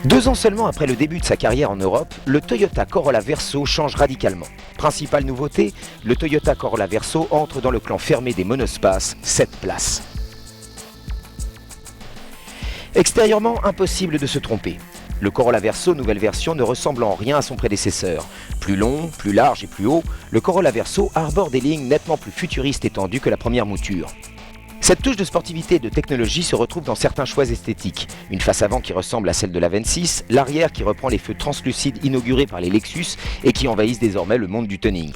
2 ans seulement après le début de sa carrière en Europe, le Toyota Corolla Verso change radicalement. Principale nouveauté, le Toyota Corolla Verso entre dans le clan fermé des monospaces, 7 places. Extérieurement, impossible de se tromper. Le Corolla Verso nouvelle version ne ressemble en rien à son prédécesseur. Plus long, plus large et plus haut, le Corolla Verso arbore des lignes nettement plus futuristes et tendues que la première mouture. Cette touche de sportivité et de technologie se retrouve dans certains choix esthétiques. Une face avant qui ressemble à celle de la 26, l'arrière qui reprend les feux translucides inaugurés par les Lexus et qui envahissent désormais le monde du tuning.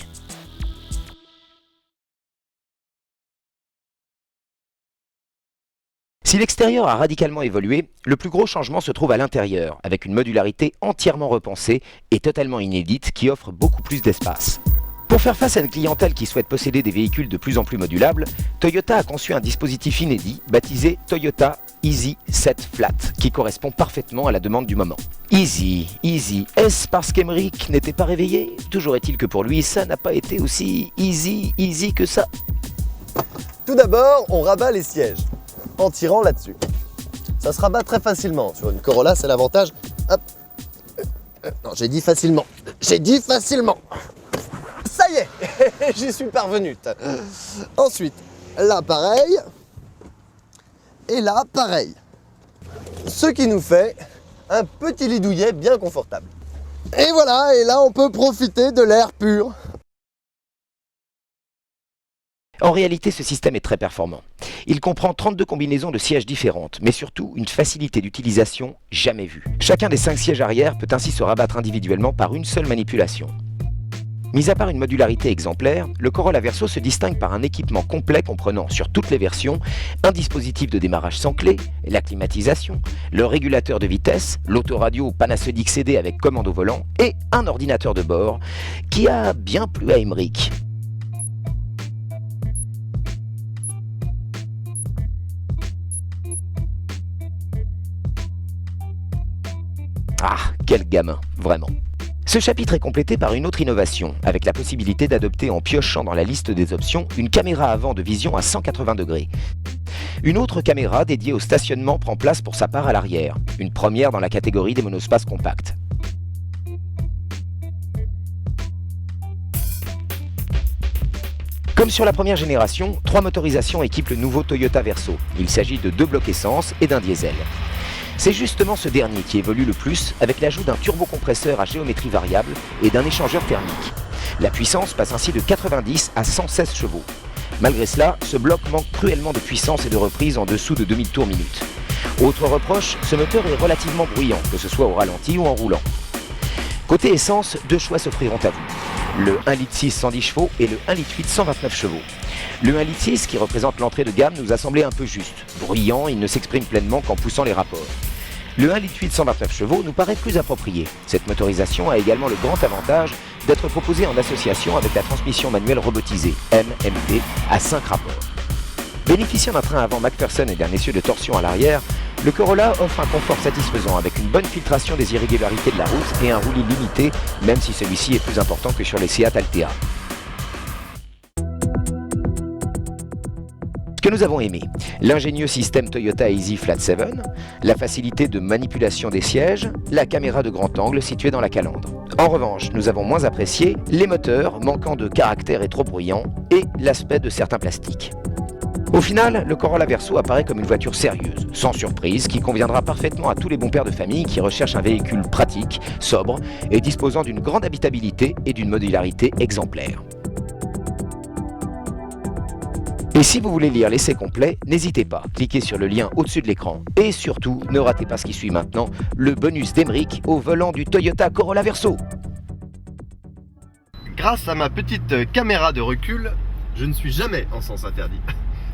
Si l'extérieur a radicalement évolué, le plus gros changement se trouve à l'intérieur, avec une modularité entièrement repensée et totalement inédite qui offre beaucoup plus d'espace. Pour faire face à une clientèle qui souhaite posséder des véhicules de plus en plus modulables, Toyota a conçu un dispositif inédit baptisé Toyota Easy Set Flat, qui correspond parfaitement à la demande du moment. Easy, est-ce parce qu'Emeric n'était pas réveillé? Toujours est-il que pour lui, ça n'a pas été aussi easy que ça. Tout d'abord, on rabat les sièges en tirant là-dessus. Ça se rabat très facilement. Sur une Corolla, c'est l'avantage. Hop. Non, j'ai dit facilement. Ça y est, j'y suis parvenu. Ensuite, là pareil, et là pareil. Ce qui nous fait un petit lit douillet bien confortable. Et voilà, et là on peut profiter de l'air pur. En réalité, ce système est très performant. Il comprend 32 combinaisons de sièges différentes, mais surtout une facilité d'utilisation jamais vue. Chacun des 5 sièges arrière peut ainsi se rabattre individuellement par une seule manipulation. Mis à part une modularité exemplaire, le Corolla Verso se distingue par un équipement complet comprenant sur toutes les versions un dispositif de démarrage sans clé, la climatisation, le régulateur de vitesse, l'autoradio Panasonic CD avec commande au volant et un ordinateur de bord qui a bien plu à Emeric. Ah, quel gamin, vraiment. Ce chapitre est complété par une autre innovation, avec la possibilité d'adopter en piochant dans la liste des options une caméra avant de vision à 180 degrés. Une autre caméra dédiée au stationnement prend place pour sa part à l'arrière, une première dans la catégorie des monospaces compacts. Comme sur la première génération, 3 motorisations équipent le nouveau Toyota Verso. Il s'agit de 2 blocs essence et d'un diesel. C'est justement ce dernier qui évolue le plus avec l'ajout d'un turbocompresseur à géométrie variable et d'un échangeur thermique. La puissance passe ainsi de 90 à 116 chevaux. Malgré cela, ce bloc manque cruellement de puissance et de reprise en dessous de 2000 tours minute. Autre reproche, ce moteur est relativement bruyant, que ce soit au ralenti ou en roulant. Côté essence, 2 choix s'offriront à vous. Le 1,6 litre 110 chevaux et le 1,8 litre 129 chevaux. Le 1,6 litre qui représente l'entrée de gamme nous a semblé un peu juste. Bruyant, il ne s'exprime pleinement qu'en poussant les rapports. Le 1,8 litre 129 chevaux nous paraît plus approprié. Cette motorisation a également le grand avantage d'être proposée en association avec la transmission manuelle robotisée, MMT, à 5 rapports. Bénéficiant d'un train avant McPherson et d'un essieu de torsion à l'arrière, le Corolla offre un confort satisfaisant avec une bonne filtration des irrégularités de la route et un roulis limité, même si celui-ci est plus important que sur les Seat Altea. Ce que nous avons aimé, l'ingénieux système Toyota Easy Flat 7, la facilité de manipulation des sièges, la caméra de grand angle située dans la calandre. En revanche, nous avons moins apprécié les moteurs manquant de caractère et trop bruyants et l'aspect de certains plastiques. Au final, le Corolla Verso apparaît comme une voiture sérieuse, sans surprise, qui conviendra parfaitement à tous les bons pères de famille qui recherchent un véhicule pratique, sobre et disposant d'une grande habitabilité et d'une modularité exemplaire. Et si vous voulez lire l'essai complet, n'hésitez pas, cliquez sur le lien au-dessus de l'écran. Et surtout, ne ratez pas ce qui suit maintenant, le bonus d'Emeric au volant du Toyota Corolla Verso. Grâce à ma petite caméra de recul, je ne suis jamais en sens interdit.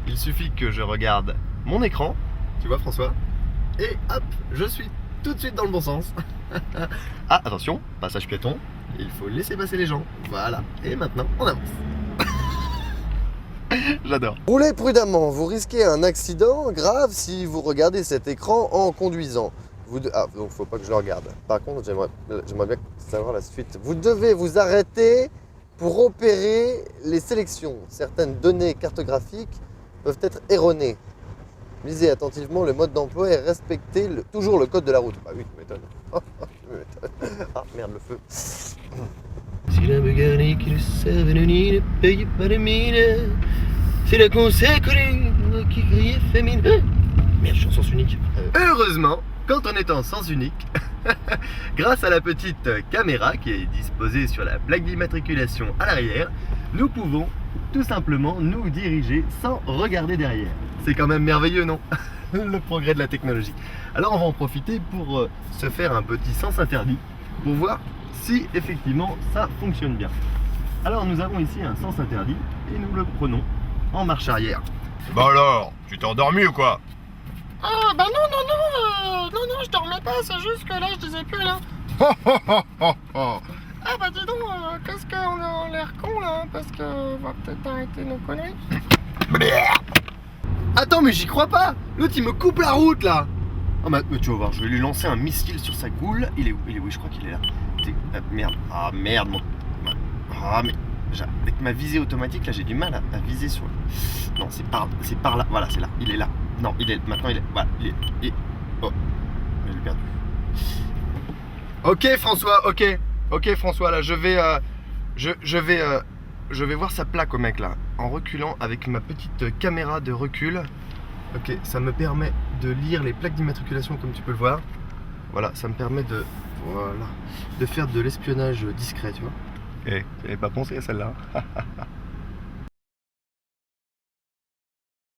Il suffit que je regarde mon écran, tu vois François, et hop, je suis tout de suite dans le bon sens. Ah, attention, passage piéton, il faut laisser passer les gens. Voilà, et maintenant on avance. J'adore. Roulez prudemment, vous risquez un accident grave si vous regardez cet écran en conduisant. Donc faut pas que je le regarde. Par contre, j'aimerais bien savoir la suite. Vous devez vous arrêter pour opérer les sélections. Certaines données cartographiques peuvent être erronées. Lisez attentivement le mode d'emploi et respectez toujours le code de la route. Bah oui, tu m'étonnes. Tu m'étonnes. Ah merde, le feu. Si la Bulgarie qui le savait ne paye pas de mine, c'est la consécrée qui criait famine. Merde, je suis en sens unique. Heureusement, quand on est en sens unique, grâce à la petite caméra qui est disposée sur la plaque d'immatriculation à l'arrière, nous pouvons tout simplement nous diriger sans regarder derrière. C'est quand même merveilleux, non? Le progrès de la technologie. Alors on va en profiter pour se faire un petit sens interdit pour voir si effectivement ça fonctionne bien. Alors nous avons ici un sens interdit et nous le prenons en marche arrière. Bah alors, tu t'es endormi ou quoi? Ah bah non, je dormais pas, c'est juste que là je disais plus là. Ah bah dis donc, qu'est-ce qu'on a l'air con là, parce que va peut-être arrêter nos conneries. Attends, mais j'y crois pas! L'autre il me coupe la route là! Oh bah tu vas voir, je vais lui lancer un missile sur sa goule. Il est où? Je crois qu'il est là. Merde. Ah merde mon. Ah mais. Avec ma visée automatique là j'ai du mal à viser sur. Non c'est par là. Voilà c'est là. Il est là. Non il est. Maintenant il est. Voilà. Oh. Je l'ai perdu. Ok François, ok François là je vais voir sa plaque au mec là. En reculant avec ma petite caméra de recul. Ok, ça me permet de lire les plaques d'immatriculation comme tu peux le voir. Voilà, ça me permet de faire de l'espionnage discret, tu vois. Eh, j'avais pas pensé à celle-là.